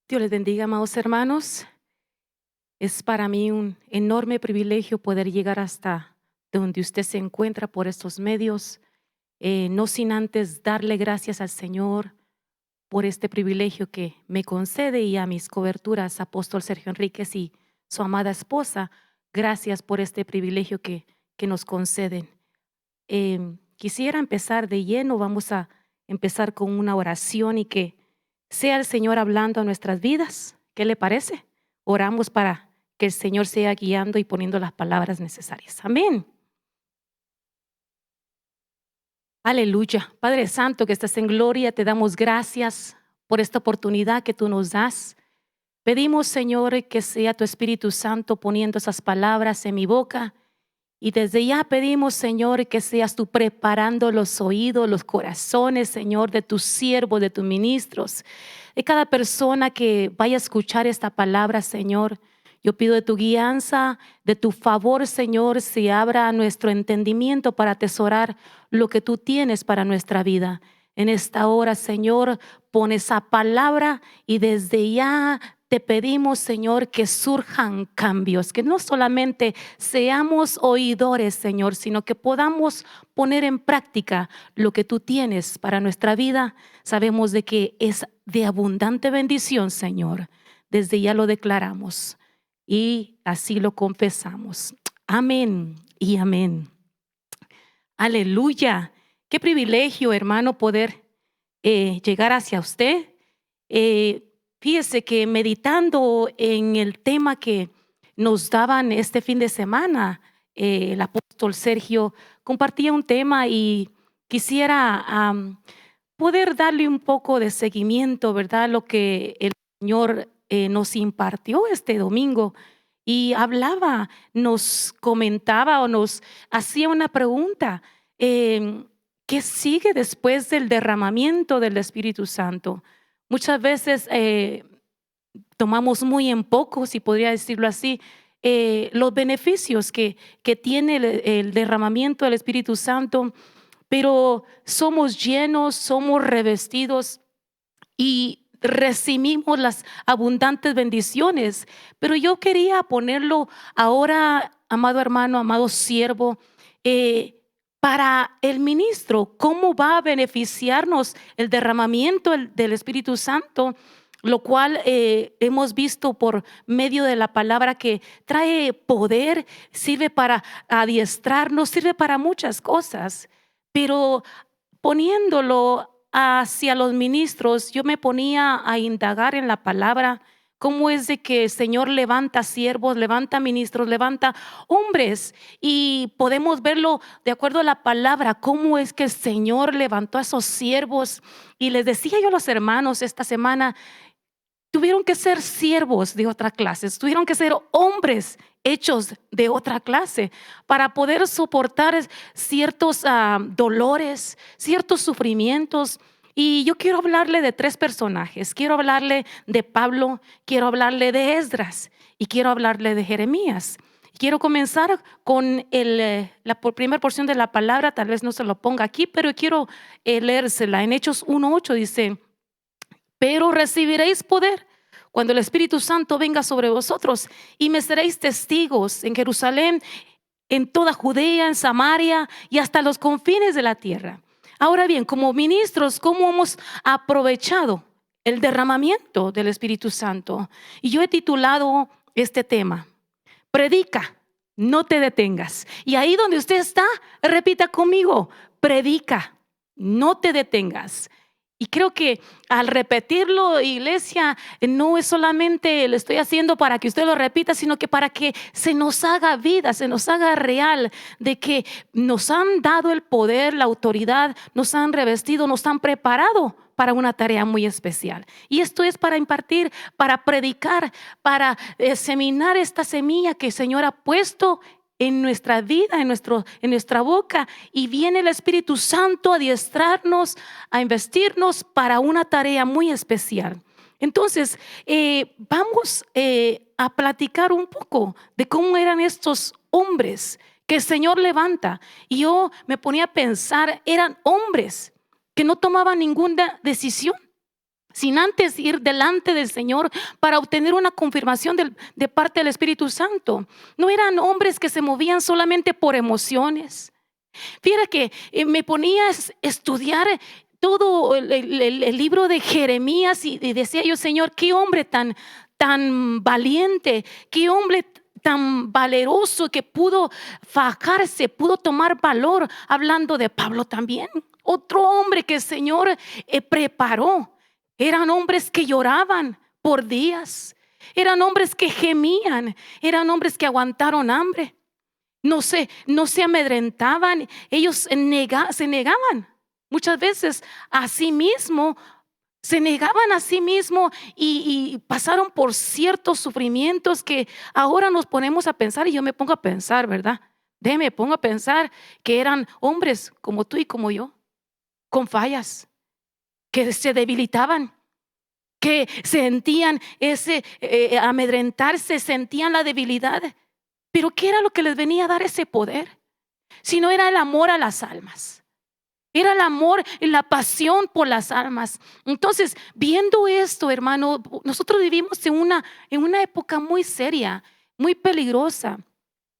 Dios les bendiga, amados hermanos. Es para mí un enorme privilegio poder llegar hasta donde usted se encuentra por estos medios, no sin antes darle gracias al Señor por este privilegio que me concede y a mis coberturas, apóstol Sergio Enríquez y su amada esposa. Gracias por este privilegio que nos conceden. Quisiera empezar de lleno. Vamos a empezar con una oración y que sea el Señor hablando a nuestras vidas. ¿Qué le parece? Oramos para que el Señor sea guiando y poniendo las palabras necesarias. Amén. Aleluya. Padre Santo que estás en gloria, te damos gracias por esta oportunidad que tú nos das. Pedimos, Señor, que sea tu Espíritu Santo poniendo esas palabras en mi boca. Y desde ya pedimos, Señor, que seas tú preparando los oídos, los corazones, Señor, de tus siervos, de tus ministros, de cada persona que vaya a escuchar esta palabra, Señor. Yo pido de tu guianza, de tu favor, Señor, se abra nuestro entendimiento para atesorar lo que tú tienes para nuestra vida. En esta hora, Señor, pon esa palabra y desde ya te pedimos, Señor, que surjan cambios, que no solamente seamos oidores, Señor, sino que podamos poner en práctica lo que tú tienes para nuestra vida. Sabemos de que es de abundante bendición, Señor. Desde ya lo declaramos y así lo confesamos. Amén y amén. Aleluya. Qué privilegio, hermano, poder llegar hacia usted. Fíjese que meditando en el tema que nos daban este fin de semana, el apóstol Sergio compartía un tema y quisiera poder darle un poco de seguimiento, ¿verdad? Lo que el Señor nos impartió este domingo y hablaba, nos comentaba o nos hacía una pregunta. ¿Qué sigue después del derramamiento del Espíritu Santo? Muchas veces tomamos muy en poco, si podría decirlo así, los beneficios que tiene el derramamiento del Espíritu Santo, pero somos llenos, somos revestidos y recibimos las abundantes bendiciones. Pero yo quería ponerlo ahora, amado hermano, amado siervo, para el ministro, ¿cómo va a beneficiarnos el derramamiento del Espíritu Santo? Lo cual hemos visto por medio de la palabra que trae poder, sirve para adiestrarnos, sirve para muchas cosas, pero poniéndolo hacia los ministros, yo me ponía a indagar en la palabra. ¿Cómo es de que el Señor levanta siervos, levanta ministros, levanta hombres? Y podemos verlo de acuerdo a la palabra, cómo es que el Señor levantó a esos siervos. Y les decía yo a los hermanos esta semana, tuvieron que ser siervos de otra clase, tuvieron que ser hombres hechos de otra clase para poder soportar ciertos dolores, ciertos sufrimientos. Y yo quiero hablarle de tres personajes. Quiero hablarle de Pablo, quiero hablarle de Esdras y quiero hablarle de Jeremías. Quiero comenzar con la primera porción de la palabra. Tal vez no se lo ponga aquí, pero quiero leérsela. En Hechos 1:8 dice: pero recibiréis poder cuando el Espíritu Santo venga sobre vosotros y me seréis testigos en Jerusalén, en toda Judea, en Samaria y hasta los confines de la tierra. Ahora bien, como ministros, ¿cómo hemos aprovechado el derramamiento del Espíritu Santo? Y yo he titulado este tema: predica, no te detengas. Y ahí donde usted está, repita conmigo: predica, no te detengas. Y creo que al repetirlo, iglesia, no es solamente lo estoy haciendo para que usted lo repita, sino que para que se nos haga vida, se nos haga real, de que nos han dado el poder, la autoridad, nos han revestido, nos han preparado para una tarea muy especial. Y esto es para impartir, para predicar, para seminar esta semilla que el Señor ha puesto en nuestra vida, en nuestra boca, y viene el Espíritu Santo a adiestrarnos, a investirnos para una tarea muy especial. Entonces, vamos a platicar un poco de cómo eran estos hombres que el Señor levanta. Y yo me ponía a pensar, eran hombres que no tomaban ninguna decisión. sin antes ir delante del Señor para obtener una confirmación de parte del Espíritu Santo. No eran hombres que se movían solamente por emociones. Fíjate que me ponía a estudiar todo el libro de Jeremías y decía yo, Señor, qué hombre tan valiente, qué hombre tan valeroso que pudo fajarse, pudo tomar valor, hablando de Pablo también. Otro hombre que el Señor preparó. Eran hombres que lloraban por días, eran hombres que gemían, eran hombres que aguantaron hambre. No se amedrentaban, ellos se negaban muchas veces a sí mismo, se negaban a sí mismo y pasaron por ciertos sufrimientos que ahora nos ponemos a pensar, y yo me pongo a pensar, ¿verdad? Me pongo a pensar que eran hombres como tú y como yo, con fallas, que se debilitaban, que sentían ese amedrentarse, sentían la debilidad. Pero ¿qué era lo que les venía a dar ese poder? Si no era el amor a las almas, era el amor y la pasión por las almas. Entonces, viendo esto, hermano, nosotros vivimos en una época muy seria, muy peligrosa,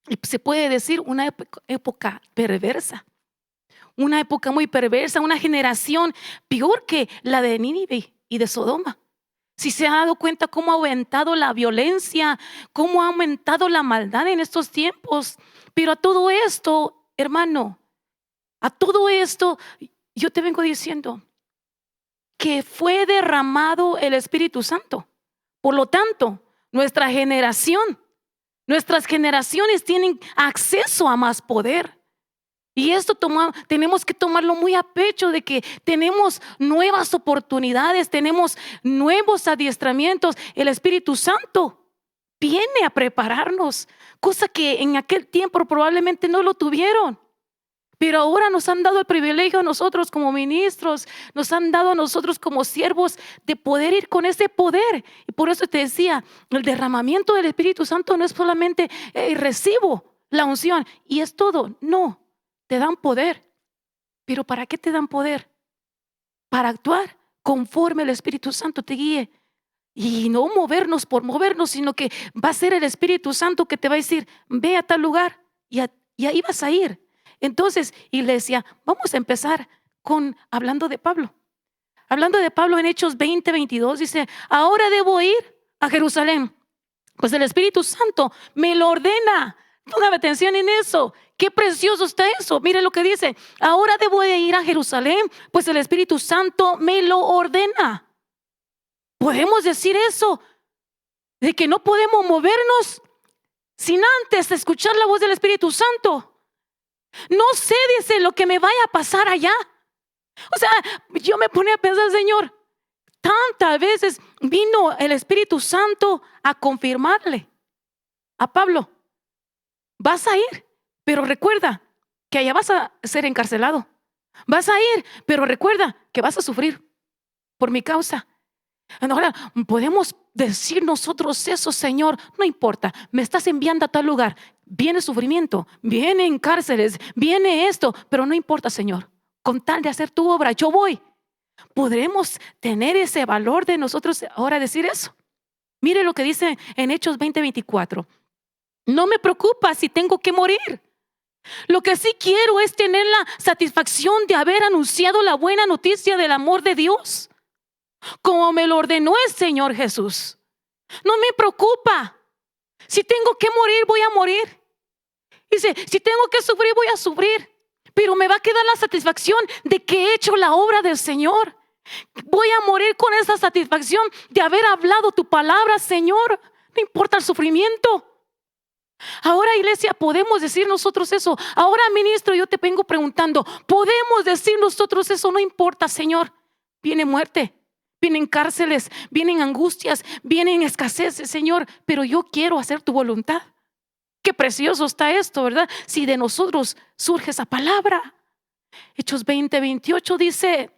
y se puede decir una época perversa. Una época muy perversa, una generación peor que la de Nínive y de Sodoma. Si se ha dado cuenta cómo ha aumentado la violencia, cómo ha aumentado la maldad en estos tiempos. Pero a todo esto, hermano, a todo esto, yo te vengo diciendo que fue derramado el Espíritu Santo. Por lo tanto, nuestras generaciones tienen acceso a más poder. Y esto tenemos que tomarlo muy a pecho, de que tenemos nuevas oportunidades, tenemos nuevos adiestramientos. El Espíritu Santo viene a prepararnos, cosa que en aquel tiempo probablemente no lo tuvieron. Pero ahora nos han dado el privilegio a nosotros como ministros, nos han dado a nosotros como siervos de poder ir con ese poder. Y por eso te decía, el derramamiento del Espíritu Santo no es solamente recibo la unción y es todo, no. Te dan poder. ¿Pero para qué te dan poder? Para actuar conforme el Espíritu Santo te guíe. Y no movernos por movernos, sino que va a ser el Espíritu Santo que te va a decir, ve a tal lugar y ahí vas a ir. Entonces, iglesia, vamos a empezar hablando de Pablo. Hablando de Pablo en Hechos 20:22 dice, ahora debo ir a Jerusalén, pues el Espíritu Santo me lo ordena. Póngame atención en eso. Qué precioso está eso. Mire lo que dice. Ahora debo de ir a Jerusalén, pues el Espíritu Santo me lo ordena. Podemos decir eso, de que no podemos movernos sin antes escuchar la voz del Espíritu Santo. No sé, dice, lo que me vaya a pasar allá. O sea, yo me ponía a pensar, Señor, tantas veces vino el Espíritu Santo a confirmarle a Pablo. Vas a ir, pero recuerda que allá vas a ser encarcelado. Vas a ir, pero recuerda que vas a sufrir por mi causa. Ahora, podemos decir nosotros eso, Señor, no importa, me estás enviando a tal lugar. Viene sufrimiento, vienen cárceles, viene esto, pero no importa, Señor. Con tal de hacer tu obra, yo voy. ¿Podremos tener ese valor de nosotros ahora decir eso? Mire lo que dice en Hechos 20:24. No me preocupa si tengo que morir. Lo que sí quiero es tener la satisfacción de haber anunciado la buena noticia del amor de Dios, como me lo ordenó el Señor Jesús. No me preocupa. Si tengo que morir, voy a morir. Dice, si tengo que sufrir, voy a sufrir. Pero me va a quedar la satisfacción de que he hecho la obra del Señor. Voy a morir con esa satisfacción de haber hablado tu palabra, Señor. No importa el sufrimiento. Ahora, iglesia, podemos decir nosotros eso. Ahora, ministro, yo te vengo preguntando, ¿podemos decir nosotros eso? No importa, Señor. Viene muerte, vienen cárceles, vienen angustias, vienen escaseces, Señor, pero yo quiero hacer tu voluntad. Qué precioso está esto, ¿verdad? Si de nosotros surge esa palabra. Hechos 20:28 dice,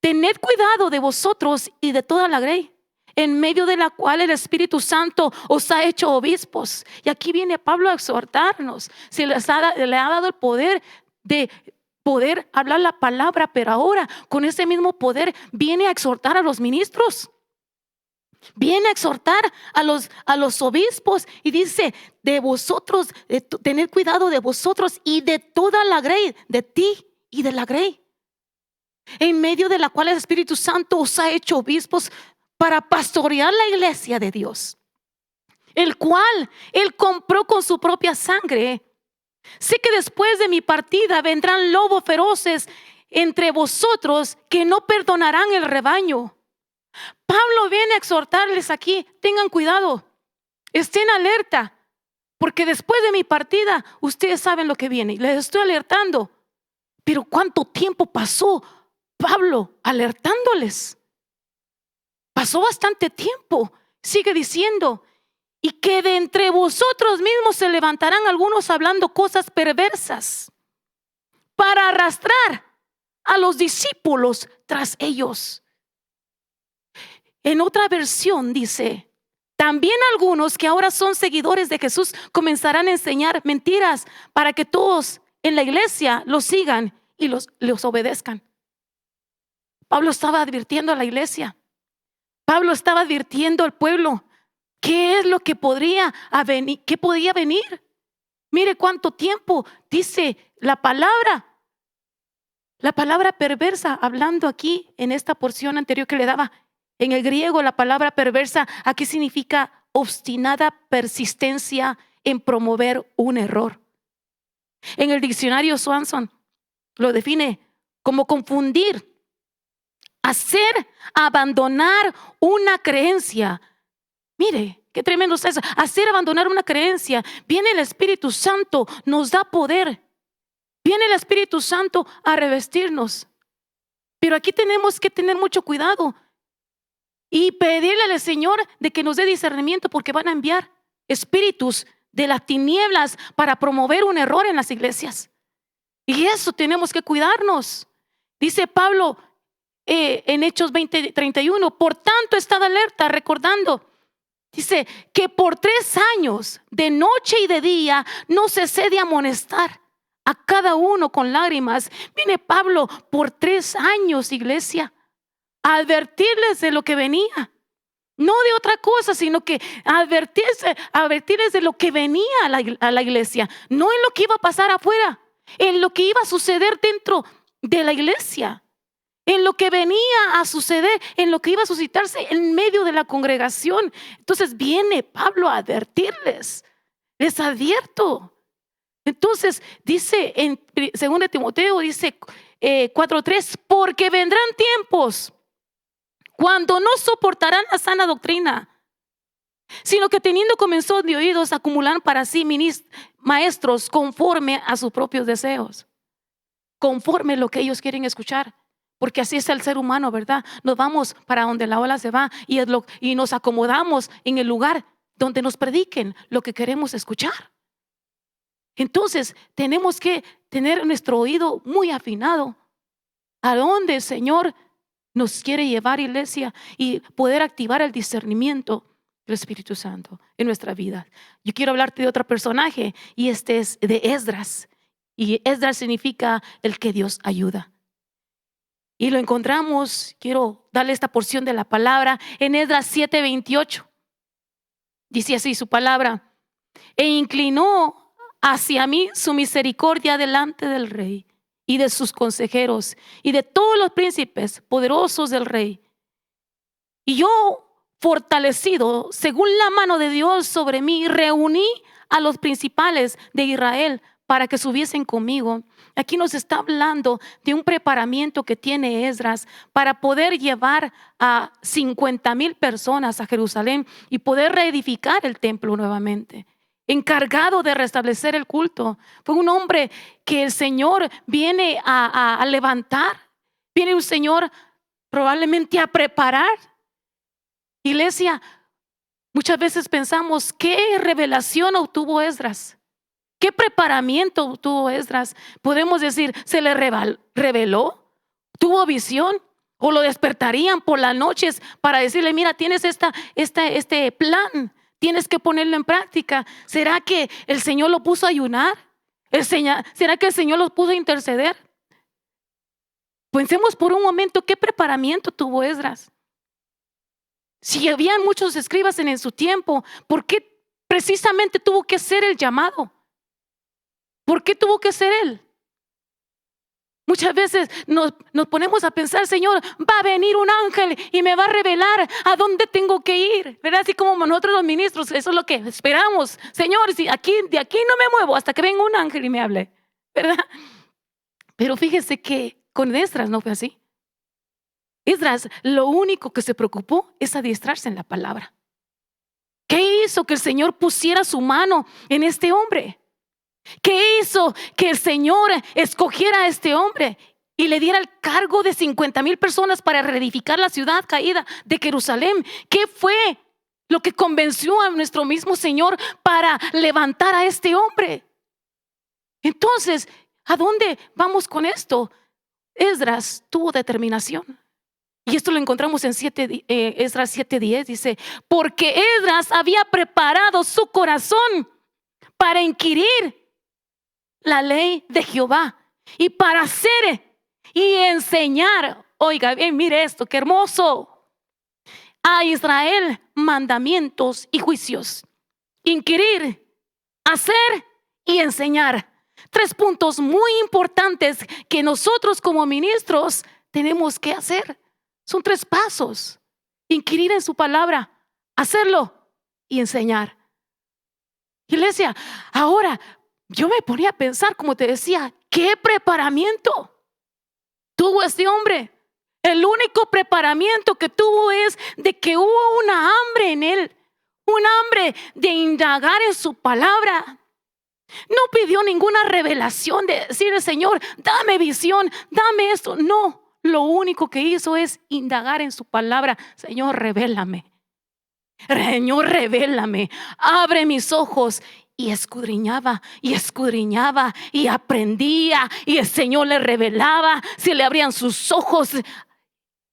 tened cuidado de vosotros y de toda la grey, en medio de la cual el Espíritu Santo os ha hecho obispos. Y aquí viene Pablo a exhortarnos. Se le ha dado el poder de poder hablar la palabra, pero ahora con ese mismo poder viene a exhortar a los ministros. Viene a exhortar a los obispos y dice: de vosotros, tened cuidado de vosotros y de toda la grey, de ti y de la grey, en medio de la cual el Espíritu Santo os ha hecho obispos para pastorear la iglesia de Dios, el cual Él compró con su propia sangre. Sé que después de mi partida vendrán lobos feroces entre vosotros que no perdonarán el rebaño. Pablo viene a exhortarles aquí: tengan cuidado, estén alerta, porque después de mi partida ustedes saben lo que viene. Les estoy alertando. Pero ¿cuánto tiempo pasó Pablo alertándoles? Pasó bastante tiempo. Sigue diciendo: y que de entre vosotros mismos se levantarán algunos hablando cosas perversas para arrastrar a los discípulos tras ellos. En otra versión dice: también algunos que ahora son seguidores de Jesús comenzarán a enseñar mentiras para que todos en la iglesia los sigan y los obedezcan. Pablo estaba advirtiendo a la iglesia. Pablo estaba advirtiendo al pueblo qué es lo que podía venir. Mire cuánto tiempo dice la palabra perversa, hablando aquí en esta porción anterior que le daba. En el griego, la palabra perversa aquí significa obstinada persistencia en promover un error. En el diccionario Swanson lo define como confundir, hacer abandonar una creencia. Mire, qué tremendo es eso. Hacer abandonar una creencia. Viene el Espíritu Santo, nos da poder. Viene el Espíritu Santo a revestirnos. Pero aquí tenemos que tener mucho cuidado y pedirle al Señor de que nos dé discernimiento, porque van a enviar espíritus de las tinieblas para promover un error en las iglesias. Y eso tenemos que cuidarnos. Dice Pablo en Hechos 20:31: por tanto, estad alerta, recordando. Dice que por 3 años, de noche y de día, no cesé de amonestar a cada uno con lágrimas. Viene Pablo por 3 años, iglesia, a advertirles de lo que venía. No de otra cosa, sino que advertirles de lo que venía a la iglesia. No en lo que iba a pasar afuera, en lo que iba a suceder dentro de la iglesia, en lo que venía a suceder, en lo que iba a suscitarse en medio de la congregación. Entonces viene Pablo a advertirles. Les advierto. Entonces dice en 2 Timoteo, dice 4:3: porque vendrán tiempos cuando no soportarán la sana doctrina, sino que teniendo comezón de oídos acumularán para sí maestros conforme a sus propios deseos, conforme a lo que ellos quieren escuchar. Porque así es el ser humano, ¿verdad? Nos vamos para donde la ola se va y nos acomodamos en el lugar donde nos prediquen lo que queremos escuchar. Entonces tenemos que tener nuestro oído muy afinado a donde el Señor nos quiere llevar, iglesia, y poder activar el discernimiento del Espíritu Santo en nuestra vida. Yo quiero hablarte de otro personaje, y este es de Esdras. Y Esdras significa el que Dios ayuda. Y lo encontramos, quiero darle esta porción de la palabra en Esdras 7:28. Dice así su palabra: e inclinó hacia mí su misericordia delante del rey y de sus consejeros y de todos los príncipes poderosos del rey. Y yo, fortalecido según la mano de Dios sobre mí, reuní a los principales de Israel para que subiesen conmigo. Aquí nos está hablando de un preparamiento que tiene Esdras para poder llevar a 50,000 personas a Jerusalén y poder reedificar el templo nuevamente. Encargado de restablecer el culto. Fue un hombre que el Señor viene a levantar. Viene un Señor probablemente a preparar. Iglesia, muchas veces pensamos: ¿qué revelación obtuvo Esdras? ¿Qué preparamiento obtuvo Esdras? Podemos decir: ¿se le reveló? ¿Tuvo visión? ¿O lo despertarían por las noches para decirle: mira, tienes este plan, tienes que ponerlo en práctica? ¿Será que el Señor lo puso a ayunar? ¿Será que el Señor lo puso a interceder? Pensemos por un momento qué preparamiento tuvo Esdras. Si habían muchos escribas en su tiempo, ¿por qué precisamente tuvo que ser el llamado? ¿Por qué tuvo que ser él? Muchas veces nos ponemos a pensar, Señor, va a venir un ángel y me va a revelar a dónde tengo que ir, ¿verdad? Así como nosotros los ministros, eso es lo que esperamos. Señor, si de aquí no me muevo hasta que venga un ángel y me hable, ¿verdad? Pero fíjese que con Esdras no fue así. Esdras lo único que se preocupó es adiestrarse en la palabra. ¿Qué hizo que el Señor pusiera su mano en este hombre? ¿Qué hizo que el Señor escogiera a este hombre y le diera el cargo de 50,000 personas para reedificar la ciudad caída de Jerusalén? ¿Qué fue lo que convenció a nuestro mismo Señor para levantar a este hombre? Entonces, ¿a dónde vamos con esto? Esdras tuvo determinación. Y esto lo encontramos en Esdras 7:10. Dice, porque Esdras había preparado su corazón para inquirir la ley de Jehová y para hacer y enseñar, oiga bien, mire esto, qué hermoso, a Israel mandamientos y juicios. Inquirir, hacer y enseñar. 3 puntos muy importantes que nosotros como ministros tenemos que hacer. Son 3 pasos: inquirir en su palabra, hacerlo y enseñar. Iglesia, ahora yo me ponía a pensar, como te decía, ¿qué preparamiento tuvo este hombre? El único preparamiento que tuvo es de que hubo una hambre en él, un hambre de indagar en su palabra. No pidió ninguna revelación de decirle, Señor, dame visión, dame esto. No, lo único que hizo es indagar en su palabra. Señor, revélame. Señor, revélame. Abre mis ojos. Y escudriñaba y aprendía, y el Señor le revelaba, se le abrían sus ojos.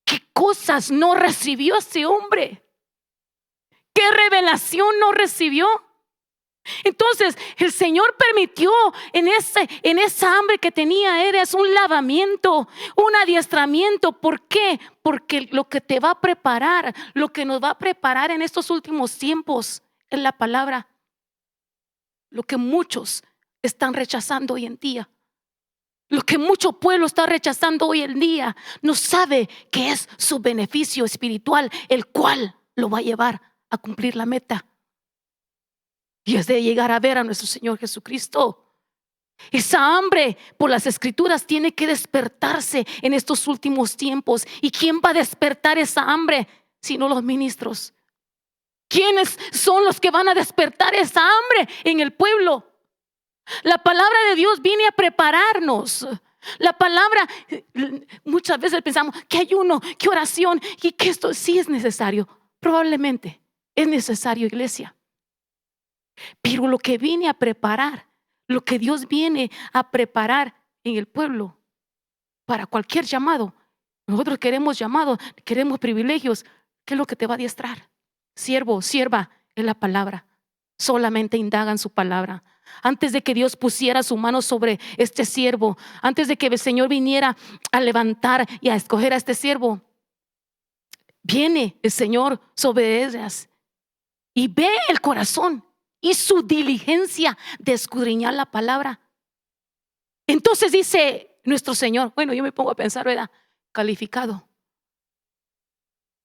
¿Qué cosas no recibió ese hombre? ¿Qué revelación no recibió? Entonces el Señor permitió en esa hambre que tenía, eres un lavamiento, un adiestramiento. ¿Por qué? Porque lo que te va a preparar, lo que nos va a preparar en estos últimos tiempos es la palabra. Lo que muchos están rechazando hoy en día, lo que mucho pueblo está rechazando hoy en día, no sabe que es su beneficio espiritual, el cual lo va a llevar a cumplir la meta. Y es de llegar a ver a nuestro Señor Jesucristo. Esa hambre por las Escrituras tiene que despertarse en estos últimos tiempos. ¿Y quién va a despertar esa hambre? Sino los ministros. ¿Quiénes son los que van a despertar esa hambre en el pueblo? La palabra de Dios viene a prepararnos. La palabra, muchas veces pensamos que ayuno, que oración y que esto sí es necesario. Probablemente es necesario, iglesia. Pero lo que viene a preparar, lo que Dios viene a preparar en el pueblo para cualquier llamado. Nosotros queremos llamados, queremos privilegios. ¿Qué es lo que te va a adiestrar? Siervo, sierva, es la palabra. Solamente indagan su palabra. Antes de que Dios pusiera su mano sobre este siervo, antes de que el Señor viniera a levantar y a escoger a este siervo, viene el Señor sobre ellas y ve el corazón y su diligencia de escudriñar la palabra. Entonces dice nuestro Señor, bueno, yo me pongo a pensar, ¿verdad? Calificado.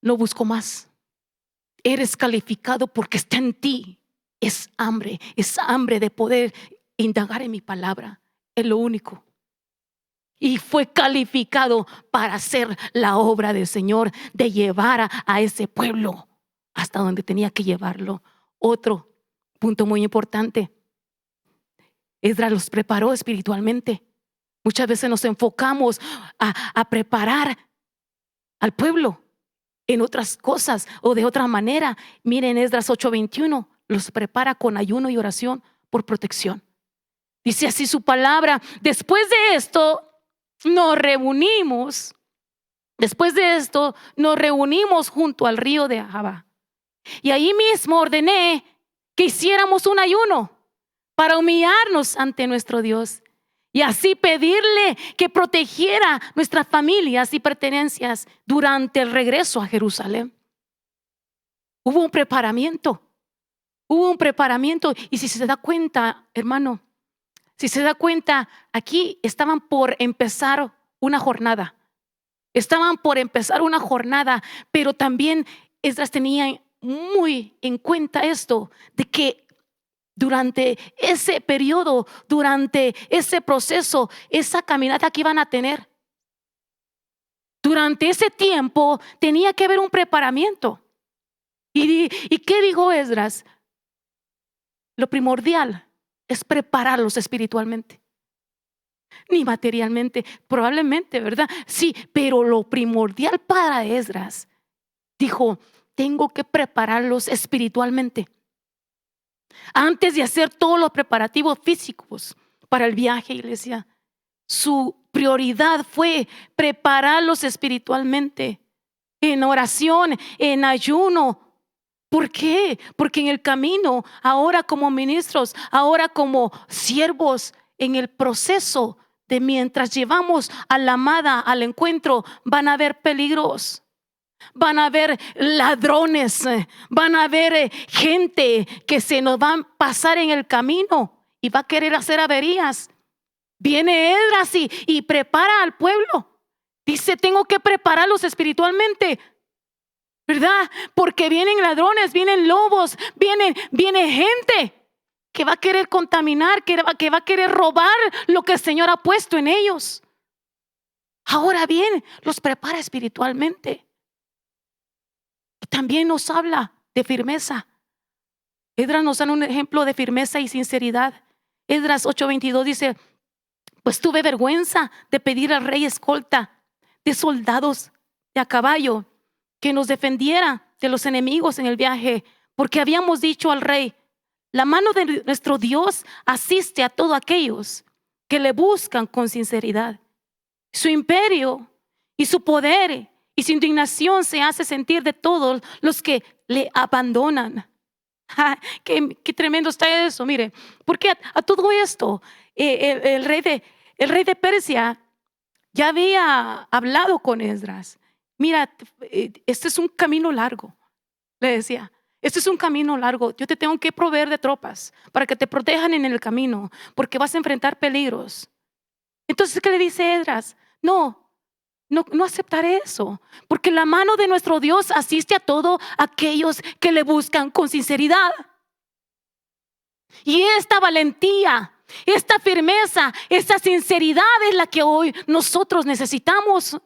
No busco más. Eres calificado porque está en ti. Es hambre de poder indagar en mi palabra. Es lo único. Y fue calificado para hacer la obra del Señor, de llevar a ese pueblo hasta donde tenía que llevarlo. Otro punto muy importante: Esdras los preparó espiritualmente. Muchas veces nos enfocamos a preparar al pueblo en otras cosas o de otra manera. Miren, Esdras 8:21 los prepara con ayuno y oración por protección. Dice así su palabra: después de esto nos reunimos junto al río de Ahava, y ahí mismo ordené que hiciéramos un ayuno para humillarnos ante nuestro Dios y así pedirle que protegiera nuestras familias y pertenencias durante el regreso a Jerusalén. Hubo un preparamiento. Y si se da cuenta, hermano, si se da cuenta, aquí estaban por empezar una jornada. Pero también Esdras tenía muy en cuenta esto, de que durante ese periodo, durante ese proceso, esa caminata que iban a tener, durante ese tiempo tenía que haber un preparamiento. ¿Y qué dijo Esdras? Lo primordial es prepararlos espiritualmente, ni materialmente, probablemente, ¿verdad? Sí, pero lo primordial para Esdras, dijo, tengo que prepararlos espiritualmente. Antes de hacer todos los preparativos físicos para el viaje, iglesia, su prioridad fue prepararlos espiritualmente, en oración, en ayuno. ¿Por qué? Porque en el camino, ahora como ministros, ahora como siervos, en el proceso de mientras llevamos a la amada al encuentro, van a haber peligros. Van a haber ladrones, van a haber gente que se nos va a pasar en el camino y va a querer hacer averías. Viene Esdras y prepara al pueblo. Dice, tengo que prepararlos espiritualmente, ¿verdad? Porque vienen ladrones, vienen lobos, viene gente que va a querer contaminar, que va a querer robar lo que el Señor ha puesto en ellos. Ahora bien, los prepara espiritualmente. También nos habla de firmeza. Esdras nos da un ejemplo de firmeza y sinceridad. Esdras 8:22 dice, pues tuve vergüenza de pedir al rey escolta de soldados de a caballo que nos defendiera de los enemigos en el viaje, porque habíamos dicho al rey, la mano de nuestro Dios asiste a todos aquellos que le buscan con sinceridad. Su imperio y su poder y su indignación se hace sentir de todos los que le abandonan. Qué tremendo está eso, mire. Porque a todo esto, el rey de Persia ya había hablado con Esdras. Mira, este es un camino largo, le decía. Este es un camino largo. Yo te tengo que proveer de tropas para que te protejan en el camino, porque vas a enfrentar peligros. Entonces, ¿qué le dice Esdras? No aceptaré eso, porque la mano de nuestro Dios asiste a todos aquellos que le buscan con sinceridad. Y esta valentía, esta firmeza, esta sinceridad es la que hoy nosotros necesitamos.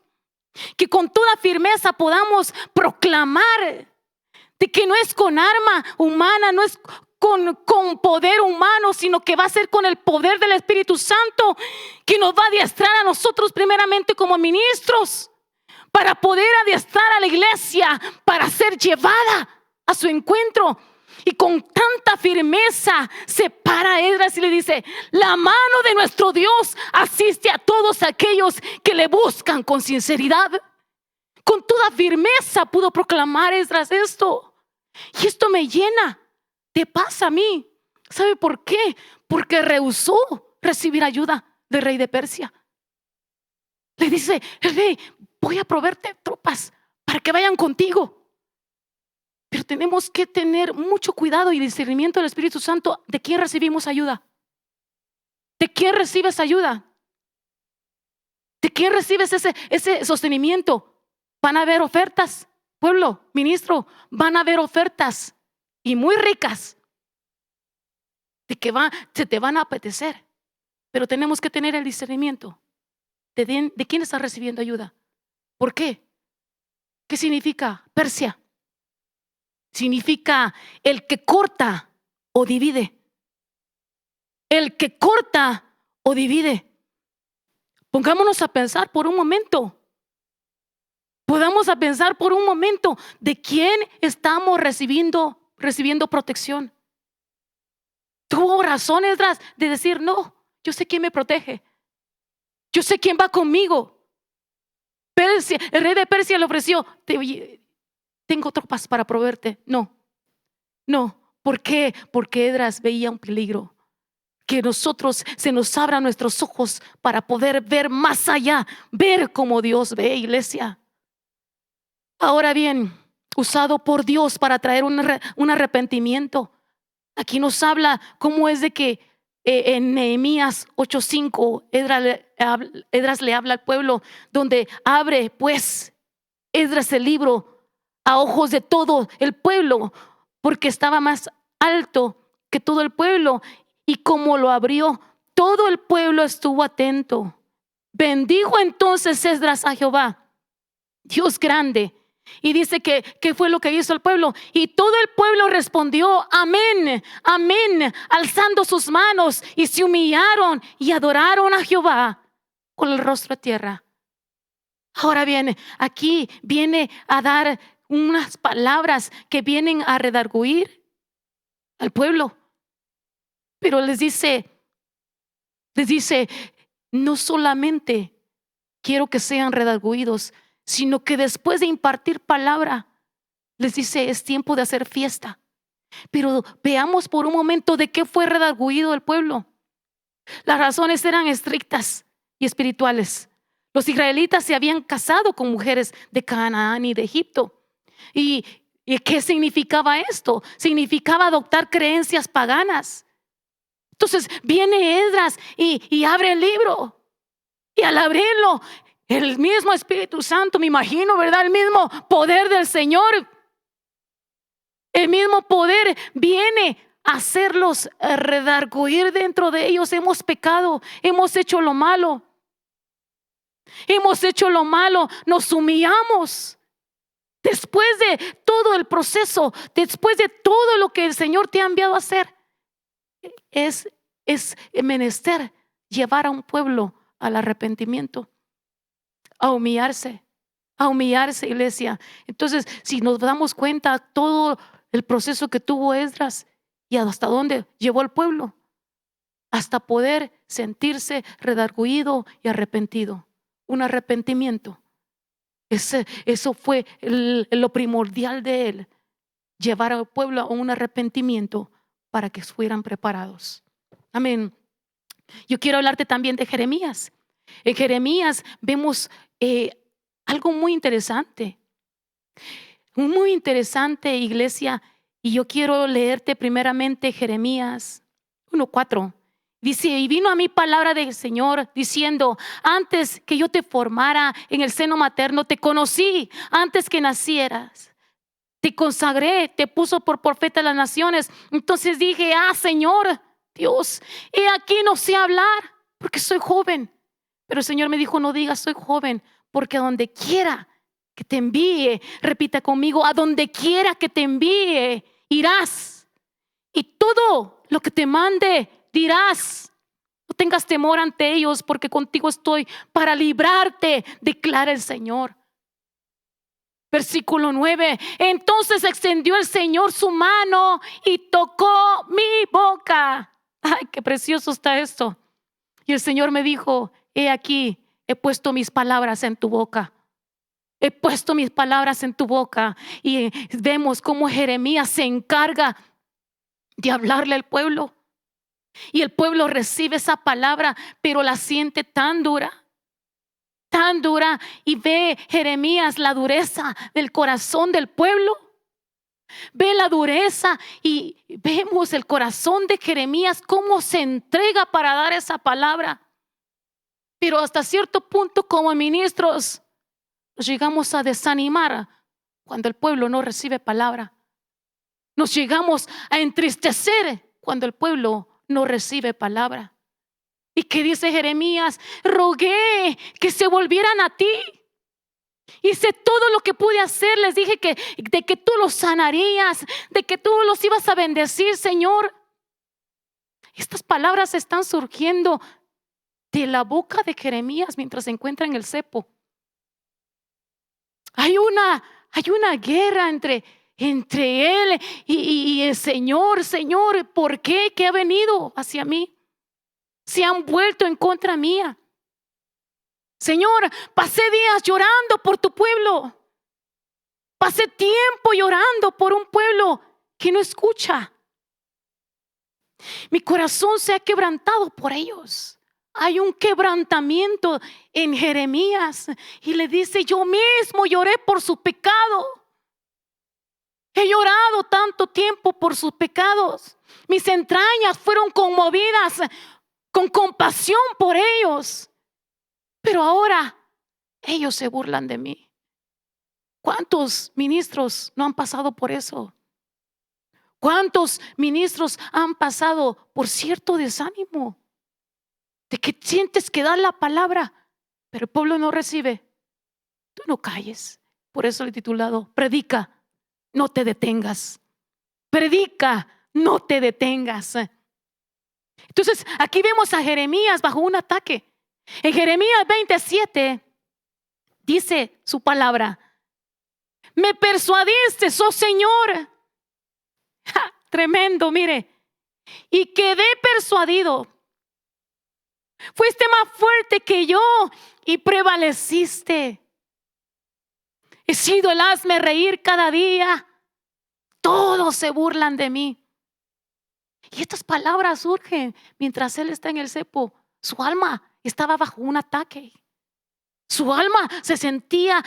Que con toda firmeza podamos proclamar de que no es con arma humana, no es con poder humano, sino que va a ser con el poder del Espíritu Santo, que nos va a adiestrar a nosotros primeramente como ministros, para poder adiestrar a la iglesia, para ser llevada a su encuentro. Y con tanta firmeza se para Esdras y le dice, la mano de nuestro Dios asiste a todos aquellos que le buscan con sinceridad. Con toda firmeza pudo proclamar Esdras esto. Y esto me llena de paz a mí. ¿Sabe por qué? Porque rehusó recibir ayuda del rey de Persia. Le dice, el rey, voy a proveerte tropas para que vayan contigo. Pero tenemos que tener mucho cuidado y discernimiento del Espíritu Santo. ¿De quién recibimos ayuda? ¿De quién recibes ayuda? ¿De quién recibes ese sostenimiento? Van a haber ofertas, pueblo, ministro, van a haber ofertas y muy ricas de que se te van a apetecer. Pero tenemos que tener el discernimiento de quién está recibiendo ayuda. ¿Por qué? ¿Qué significa Persia? Significa el que corta o divide. El que corta o divide. Pongámonos a pensar por un momento. Podamos a pensar por un momento de quién estamos recibiendo protección. Tuvo razón Esdras de decir, no, yo sé quién me protege. Yo sé quién va conmigo. El rey de Persia le ofreció, tengo tropas para proveerte. No. ¿Por qué? Porque Esdras veía un peligro. que nosotros se nos abran nuestros ojos para poder ver más allá, ver como Dios ve, iglesia. Ahora bien, usado por Dios para traer un arrepentimiento. Aquí nos habla cómo es de que en Nehemías 8:5 Esdras le habla al pueblo, donde abre pues Esdras el libro a ojos de todo el pueblo, porque estaba más alto que todo el pueblo, y como lo abrió, todo el pueblo estuvo atento. Bendijo entonces Esdras a Jehová, Dios grande. Y dice que fue lo que hizo el pueblo. Y todo el pueblo respondió: amén, amén, alzando sus manos, y se humillaron y adoraron a Jehová con el rostro a tierra. Ahora bien, aquí viene a dar unas palabras que vienen a redarguir al pueblo. Pero les dice, no solamente quiero que sean redarguidos, sino que después de impartir palabra, les dice: es tiempo de hacer fiesta. Pero veamos por un momento de qué fue redarguido el pueblo. Las razones eran estrictas y espirituales. Los israelitas se habían casado con mujeres de Canaán y de Egipto. ¿Y qué significaba esto? Significaba adoptar creencias paganas. Entonces viene Esdras y abre el libro. Y al abrirlo, el mismo Espíritu Santo, me imagino, ¿verdad? El mismo poder del Señor, el mismo poder viene a hacerlos redarguir dentro de ellos. Hemos pecado, hemos hecho lo malo. Hemos hecho lo malo, nos humillamos. Después de todo el proceso, después de todo lo que el Señor te ha enviado a hacer, es menester llevar a un pueblo al arrepentimiento, a humillarse, iglesia. Entonces, si nos damos cuenta todo el proceso que tuvo Esdras y hasta dónde llevó al pueblo, hasta poder sentirse redarguido y arrepentido. Un arrepentimiento. Eso fue lo primordial de él, llevar al pueblo a un arrepentimiento para que fueran preparados. Amén. Yo quiero hablarte también de Jeremías. En Jeremías vemos algo muy interesante, iglesia. Y yo quiero leerte primeramente Jeremías 1:4. Dice: y vino a mí palabra del Señor diciendo: antes que yo te formara en el seno materno, te conocí; antes que nacieras, te consagré, te puso por profeta a las naciones. Entonces dije: Señor Dios, he aquí no sé hablar, porque soy joven. Pero el Señor me dijo: no digas soy joven, porque a donde quiera que te envíe, repita conmigo, a donde quiera que te envíe, irás. Y todo lo que te mande, dirás. No tengas temor ante ellos, porque contigo estoy para librarte, declara el Señor. Versículo 9. Entonces extendió el Señor su mano y tocó mi boca. Ay, qué precioso está esto. Y el Señor me dijo: he aquí, he puesto mis palabras en tu boca. He puesto mis palabras en tu boca. Y vemos cómo Jeremías se encarga de hablarle al pueblo. Y el pueblo recibe esa palabra, pero la siente tan dura. Y ve Jeremías la dureza del corazón del pueblo. Ve la dureza y vemos el corazón de Jeremías, cómo se entrega para dar esa palabra. Pero hasta cierto punto, como ministros, nos llegamos a desanimar cuando el pueblo no recibe palabra. Nos llegamos a entristecer cuando el pueblo no recibe palabra. ¿Y qué dice Jeremías? Rogué que se volvieran a ti. Hice todo lo que pude hacer. Les dije de que tú los sanarías, de que tú los ibas a bendecir, Señor. Estas palabras están surgiendo de la boca de Jeremías mientras se encuentra en el cepo. Hay una guerra entre él y el Señor. Señor, ¿por qué? ¿Qué ha venido hacia mí? Se han vuelto en contra mía. Señor, pasé días llorando por tu pueblo. Pasé tiempo llorando por un pueblo que no escucha. Mi corazón se ha quebrantado por ellos. Hay un quebrantamiento en Jeremías y le dice: yo mismo lloré por su pecado. He llorado tanto tiempo por sus pecados. Mis entrañas fueron conmovidas con compasión por ellos. Pero ahora ellos se burlan de mí. ¿Cuántos ministros no han pasado por eso? ¿Cuántos ministros han pasado por cierto desánimo? De que sientes que da la palabra, pero el pueblo no recibe. Tú no calles. Por eso le he titulado: predica, no te detengas. Predica, no te detengas. Entonces aquí vemos a Jeremías bajo un ataque. En Jeremías 27 dice su palabra: me persuadiste, oh Señor. ¡Ja! Tremendo, mire. Y quedé persuadido. Fuiste más fuerte que yo y prevaleciste. He sido el hazme reír cada día. Todos se burlan de mí. Y estas palabras surgen mientras él está en el cepo. Su alma estaba bajo un ataque. Su alma se sentía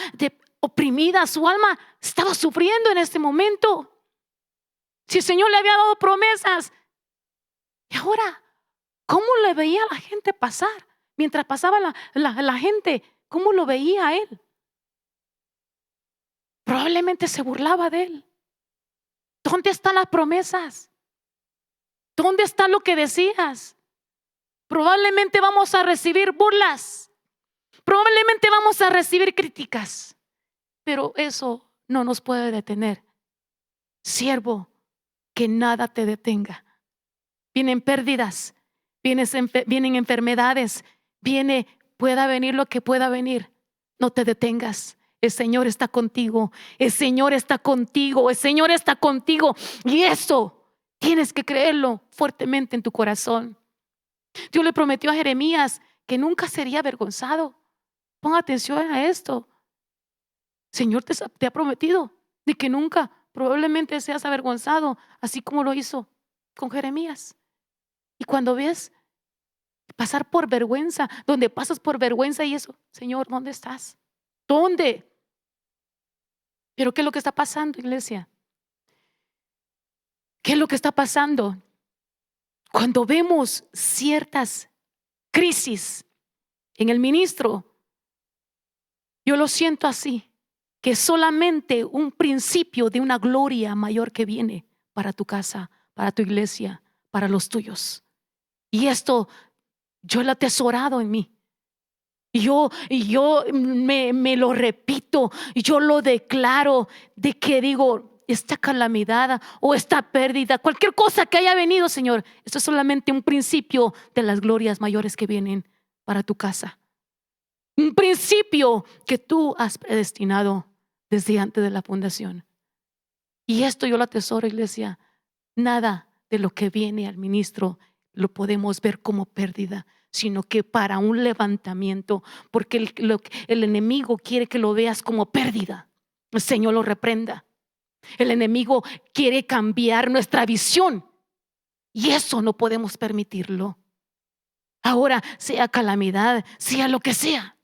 oprimida. Su alma estaba sufriendo en este momento. Si el Señor le había dado promesas, y ahora, ¿cómo le veía a la gente pasar? Mientras pasaba la gente, ¿cómo lo veía a él? Probablemente se burlaba de él. ¿Dónde están las promesas? ¿Dónde está lo que decías? Probablemente vamos a recibir burlas. Probablemente vamos a recibir críticas. Pero eso no nos puede detener. Siervo, que nada te detenga. Vienen pérdidas, vienen enfermedades, pueda venir lo que pueda venir. No te detengas. El Señor está contigo. El Señor está contigo. El Señor está contigo. Y eso tienes que creerlo fuertemente en tu corazón. Dios le prometió a Jeremías que nunca sería avergonzado. Ponga atención a esto. El Señor te ha prometido de que nunca probablemente seas avergonzado, así como lo hizo con Jeremías. Y cuando ves pasar por vergüenza, donde pasas por vergüenza y eso, Señor, ¿dónde estás? ¿Dónde? Pero ¿qué es lo que está pasando, iglesia? ¿Qué es lo que está pasando? Cuando vemos ciertas crisis en el ministro, yo lo siento así, que es solamente un principio de una gloria mayor que viene para tu casa, para tu iglesia, para los tuyos. Y esto yo lo he atesorado en mí. Y yo me lo repito, y yo lo declaro, de que digo, esta calamidad o esta pérdida, cualquier cosa que haya venido, Señor, esto es solamente un principio de las glorias mayores que vienen para tu casa. Un principio que tú has predestinado desde antes de la fundación. Y esto yo lo atesoro, iglesia. Nada de lo que viene al ministro lo podemos ver como pérdida, sino que para un levantamiento, porque el enemigo quiere que lo veas como pérdida. El Señor lo reprenda. El enemigo quiere cambiar nuestra visión y eso no podemos permitirlo. Ahora, sea calamidad, sea lo que sea,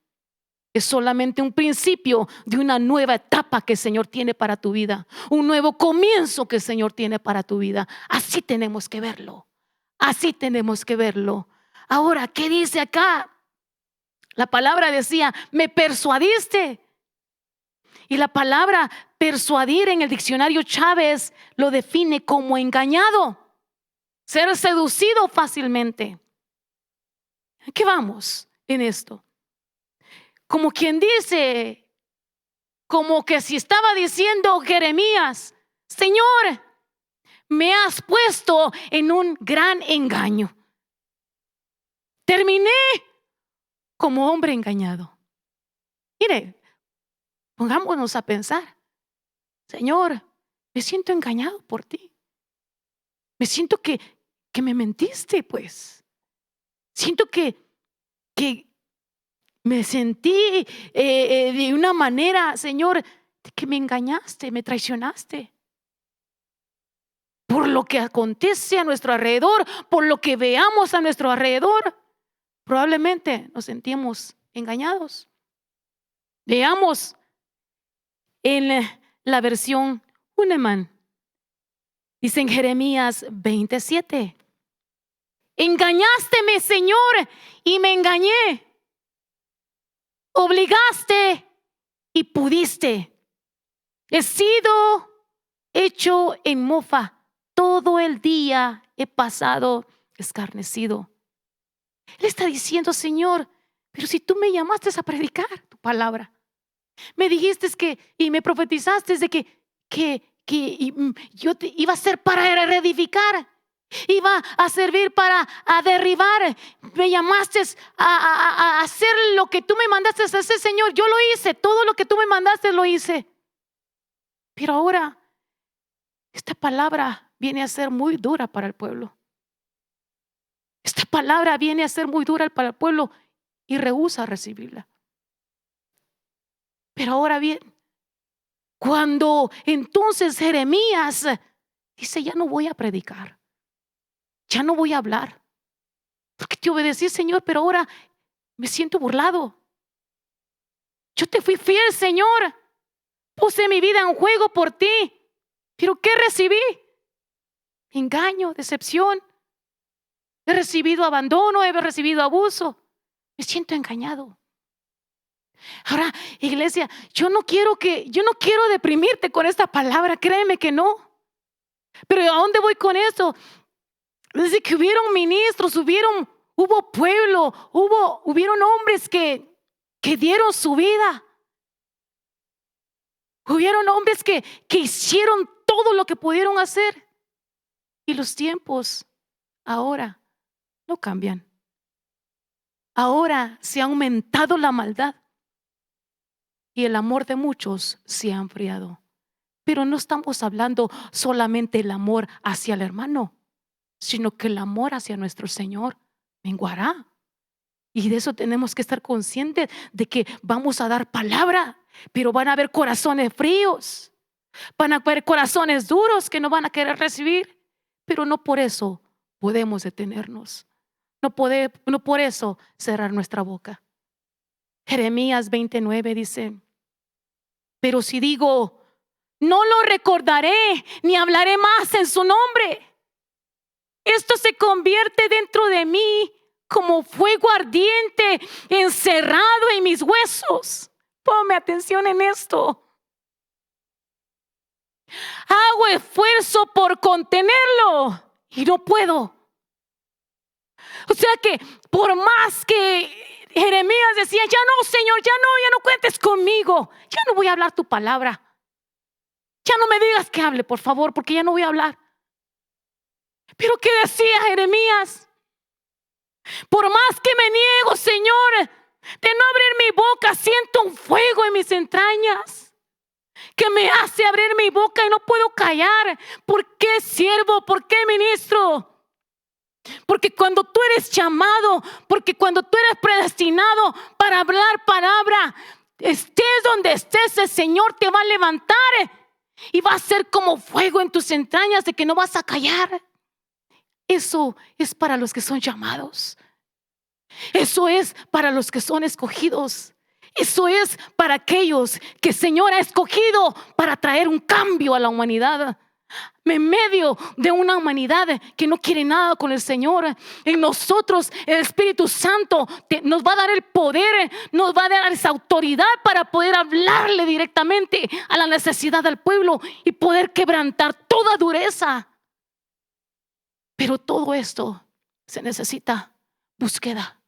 es solamente un principio de una nueva etapa que el Señor tiene para tu vida, un nuevo comienzo que el Señor tiene para tu vida. Así tenemos que verlo. Así tenemos que verlo. Ahora, ¿qué dice acá? La palabra decía, me persuadiste. Y la palabra persuadir en el diccionario Chávez lo define como engañado, ser seducido fácilmente. ¿A qué vamos en esto? Como quien dice, como que si estaba diciendo Jeremías, Señor, me has puesto en un gran engaño. Terminé como hombre engañado. Mire, pongámonos a pensar, Señor, me siento engañado por ti. Me siento que me mentiste, pues. Siento que me sentí de una manera, Señor, de que me engañaste, me traicionaste. por lo que acontece a nuestro alrededor, por lo que veamos a nuestro alrededor, probablemente nos sentimos engañados. Veamos en la versión Huneman. Dice en Jeremías 27. Engañásteme, Señor, y me engañé. Obligaste y pudiste. He sido hecho en mofa. Todo el día he pasado escarnecido. Él está diciendo, Señor, pero si tú me llamaste a predicar tu palabra, me dijiste y me profetizaste de que yo te iba a ser para reedificar, iba a servir para derribar. Me llamaste a hacer lo que tú me mandaste a hacer, Señor. Yo lo hice, todo lo que tú me mandaste lo hice. Pero ahora esta palabra viene a ser muy dura para el pueblo. Esta palabra viene a ser muy dura para el pueblo y rehúsa recibirla. Pero ahora bien, cuando entonces Jeremías dice, ya no voy a predicar, ya no voy a hablar, porque te obedecí, Señor, pero ahora me siento burlado. Yo te fui fiel, Señor, puse mi vida en juego por ti, pero ¿qué recibí? Engaño, decepción. He recibido abandono, he recibido abuso. Me siento engañado. Ahora, iglesia, yo no quiero deprimirte con esta palabra, créeme que no. Pero ¿a dónde voy con esto? Desde que hubieron ministros, hubo pueblo, hubieron hombres que dieron su vida. Hubieron hombres que hicieron todo lo que pudieron hacer. Y los tiempos ahora no cambian. Ahora se ha aumentado la maldad y el amor de muchos se ha enfriado. Pero no estamos hablando solamente el amor hacia el hermano, sino que el amor hacia nuestro Señor menguará. Y de eso tenemos que estar conscientes, de que vamos a dar palabra, pero van a haber corazones fríos, van a haber corazones duros que no van a querer recibir. Pero no por eso podemos detenernos, no por eso cerrar nuestra boca. Jeremías 29 dice, pero si digo, no lo recordaré ni hablaré más en su nombre, esto se convierte dentro de mí como fuego ardiente encerrado en mis huesos. Ponme atención en esto. Hago esfuerzo por contenerlo y no puedo. O sea que por más que Jeremías decía, ya no, Señor, ya no cuentes conmigo, ya no voy a hablar tu palabra, ya no me digas que hable, por favor, porque ya no voy a hablar. Pero ¿qué decía Jeremías? Por más que me niego, Señor, de no abrir mi boca, siento un fuego en mis entrañas que me hace abrir mi boca y no puedo callar. ¿Por qué siervo? ¿Por qué ministro? Porque cuando tú eres llamado, porque cuando tú eres predestinado para hablar palabra, estés donde estés, el Señor te va a levantar y va a ser como fuego en tus entrañas de que no vas a callar. Eso es para los que son llamados. Eso es para los que son escogidos. Eso es para aquellos que el Señor ha escogido para traer un cambio a la humanidad. En medio de una humanidad que no quiere nada con el Señor, en nosotros el Espíritu Santo nos va a dar el poder, nos va a dar esa autoridad para poder hablarle directamente a la necesidad del pueblo y poder quebrantar toda dureza. Pero todo esto se necesita búsqueda.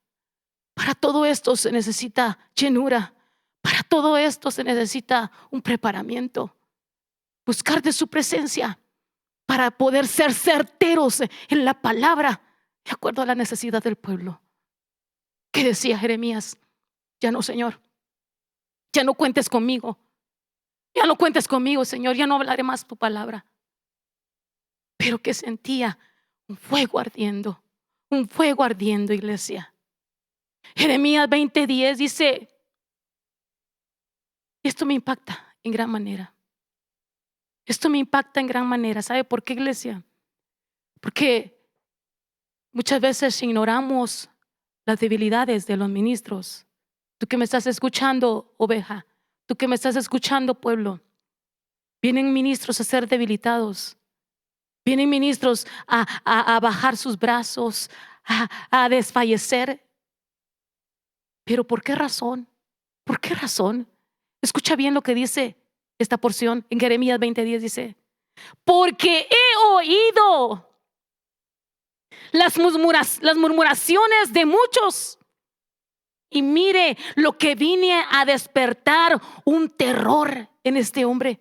Para todo esto se necesita llenura. Para todo esto se necesita un preparamiento. Buscar de su presencia para poder ser certeros en la palabra de acuerdo a la necesidad del pueblo. ¿Qué decía Jeremías? Ya no, Señor, ya no cuentes conmigo. Ya no cuentes conmigo, Señor, ya no hablaré más tu palabra. Pero que sentía un fuego ardiendo, iglesia. Jeremías 20:10 dice, esto me impacta en gran manera. ¿Sabe por qué, iglesia? Porque muchas veces ignoramos las debilidades de los ministros. Tú que me estás escuchando, oveja, tú que me estás escuchando, pueblo, vienen ministros a ser debilitados. Vienen ministros a bajar sus brazos, a desfallecer. ¿Pero por qué razón? ¿Por qué razón? Escucha bien lo que dice esta porción en Jeremías 20:10, dice: porque he oído las murmuraciones de muchos, y mire lo que vine a despertar un terror en este hombre.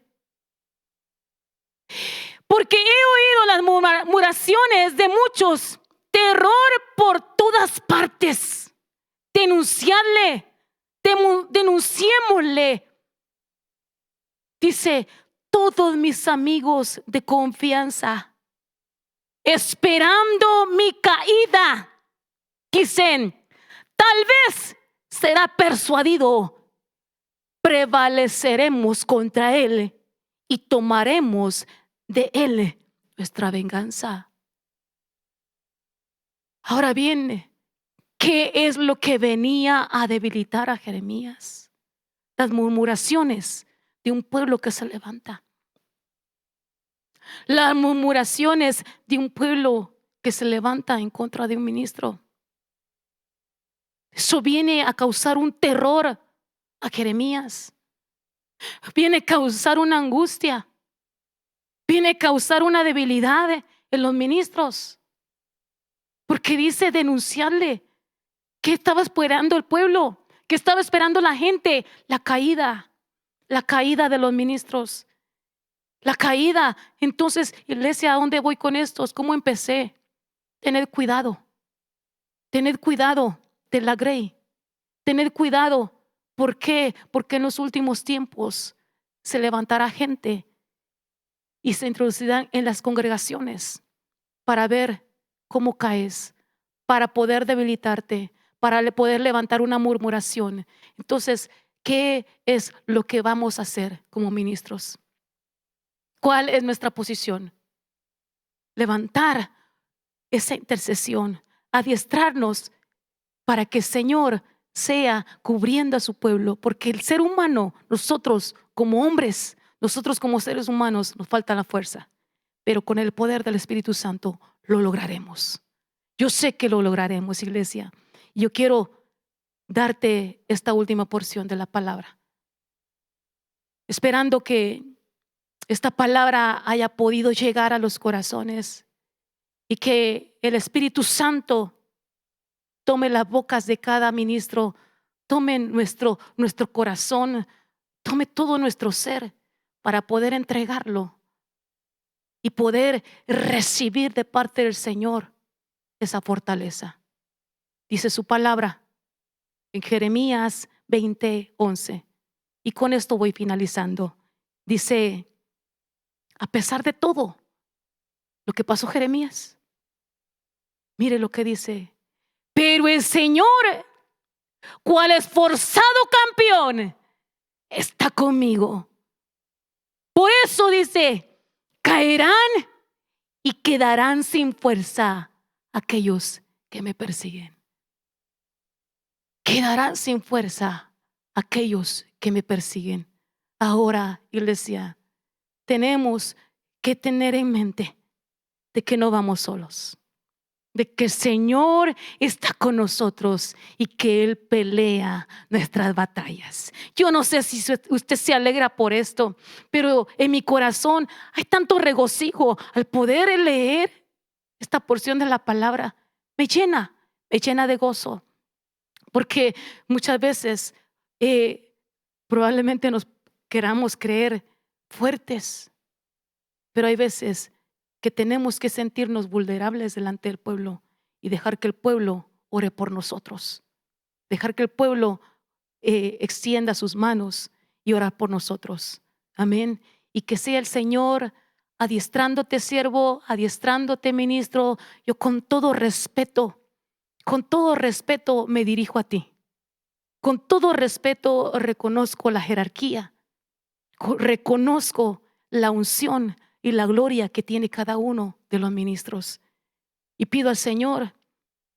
Porque he oído las murmuraciones de muchos, terror por todas partes. Denunciémosle. Dice: todos mis amigos de confianza, esperando mi caída, dicen: tal vez será persuadido, prevaleceremos contra él y tomaremos de él nuestra venganza. Ahora bien, ¿qué es lo que venía a debilitar a Jeremías? Las murmuraciones de un pueblo que se levanta. Las murmuraciones de un pueblo que se levanta en contra de un ministro. Eso viene a causar un terror a Jeremías. Viene a causar una angustia. Viene a causar una debilidad en los ministros. Porque dice denunciarle. ¿Qué estaba esperando el pueblo? ¿Qué estaba esperando la gente? La caída de los ministros. La caída. Entonces, iglesia, ¿a dónde voy con estos? ¿Cómo empecé? Tened cuidado. Tened cuidado de la grey. Tened cuidado. ¿Por qué? Porque en los últimos tiempos se levantará gente y se introducirán en las congregaciones para ver cómo caes, para poder debilitarte, para poder levantar una murmuración. Entonces, ¿qué es lo que vamos a hacer como ministros? ¿Cuál es nuestra posición? Levantar esa intercesión, adiestrarnos para que el Señor sea cubriendo a su pueblo, porque el ser humano, nosotros como hombres, nosotros como seres humanos, nos falta la fuerza, pero con el poder del Espíritu Santo lo lograremos. Yo sé que lo lograremos, iglesia. Yo quiero darte esta última porción de la palabra, esperando que esta palabra haya podido llegar a los corazones y que el Espíritu Santo tome las bocas de cada ministro, tome nuestro corazón, tome todo nuestro ser para poder entregarlo y poder recibir de parte del Señor esa fortaleza. Dice su palabra en Jeremías 20:11, y con esto voy finalizando. Dice: a pesar de todo lo que pasó Jeremías, mire lo que dice: pero el Señor, cual esforzado campeón, está conmigo. Por eso dice: caerán y quedarán sin fuerza aquellos que me persiguen. Quedarán sin fuerza aquellos que me persiguen. Ahora, iglesia, tenemos que tener en mente de que no vamos solos, de que el Señor está con nosotros y que Él pelea nuestras batallas. Yo no sé si usted se alegra por esto, pero en mi corazón hay tanto regocijo al poder leer esta porción de la palabra. Me llena de gozo, porque muchas veces probablemente nos queramos creer fuertes, pero hay veces que tenemos que sentirnos vulnerables delante del pueblo y dejar que el pueblo ore por nosotros. Dejar que el pueblo extienda sus manos y orar por nosotros. Amén. Y que sea el Señor adiestrándote, siervo, adiestrándote, ministro. Yo con todo respeto me dirijo a ti. Con todo respeto reconozco la jerarquía. Reconozco la unción y la gloria que tiene cada uno de los ministros. Y pido al Señor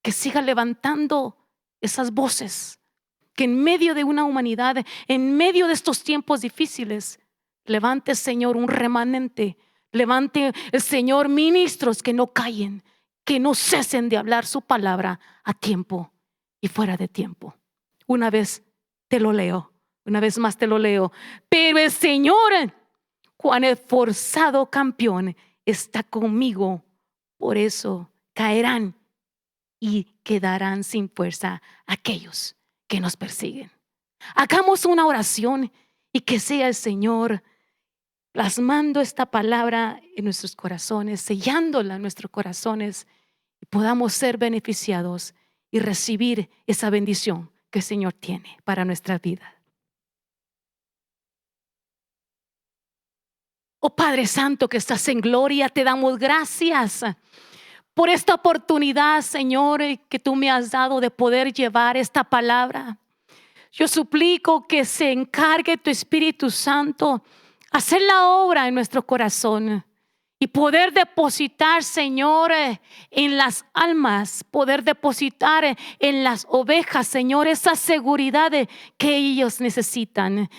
que siga levantando esas voces, que en medio de una humanidad, en medio de estos tiempos difíciles, levante, Señor, un remanente. Levante el Señor ministros que no callen, que no cesen de hablar su palabra a tiempo y fuera de tiempo. Una vez te lo leo, una vez más te lo leo. Pero el Señor, cuán esforzado campeón, está conmigo. Por eso caerán y quedarán sin fuerza aquellos que nos persiguen. Hagamos una oración y que sea el Señor plasmando esta palabra en nuestros corazones, sellándola en nuestros corazones, y podamos ser beneficiados y recibir esa bendición que el Señor tiene para nuestra vida. Oh Padre Santo que estás en gloria, te damos gracias por esta oportunidad, Señor, que tú me has dado de poder llevar esta palabra. Yo suplico que se encargue tu Espíritu Santo hacer la obra en nuestro corazón y poder depositar, Señor, en las almas, poder depositar en las ovejas, Señor, esa seguridad que ellos necesitan,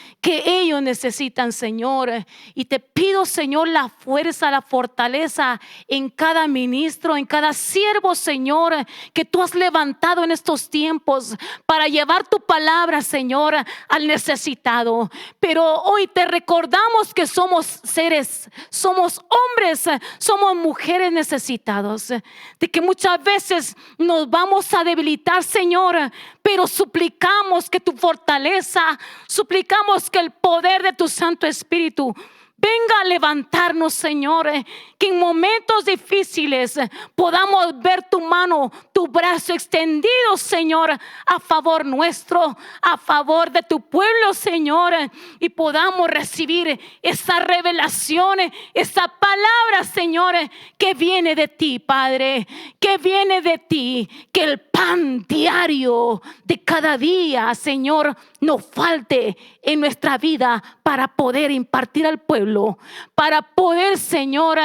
Señor. Y te pido, Señor, la fuerza, la fortaleza en cada ministro, en cada siervo, Señor, que tú has levantado en estos tiempos para llevar tu palabra, Señor, al necesitado. Pero hoy te recordamos que somos seres, somos hombres, somos mujeres necesitados, de que muchas veces nos vamos a debilitar, Señor, pero suplicamos que tu fortaleza, suplicamos que el poder de tu Santo Espíritu venga a levantarnos, Señor, que en momentos difíciles podamos ver tu mano, tu brazo extendido, Señor, a favor nuestro, a favor de tu pueblo, Señor, y podamos recibir esa revelación, esa palabra, Señor, que viene de ti, Padre, que viene de ti, que el pan diario de cada día, Señor, no falte en nuestra vida para poder impartir al pueblo, para poder, Señor,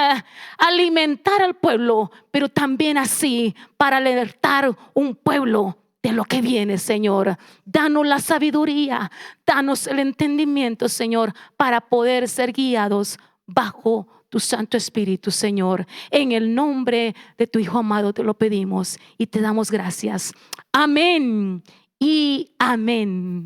alimentar al pueblo, pero también así para alertar un pueblo de lo que viene, Señor. Danos la sabiduría, danos el entendimiento, Señor, para poder ser guiados bajo tu Santo Espíritu, Señor. En el nombre de tu Hijo amado te lo pedimos y te damos gracias. Amén y amén.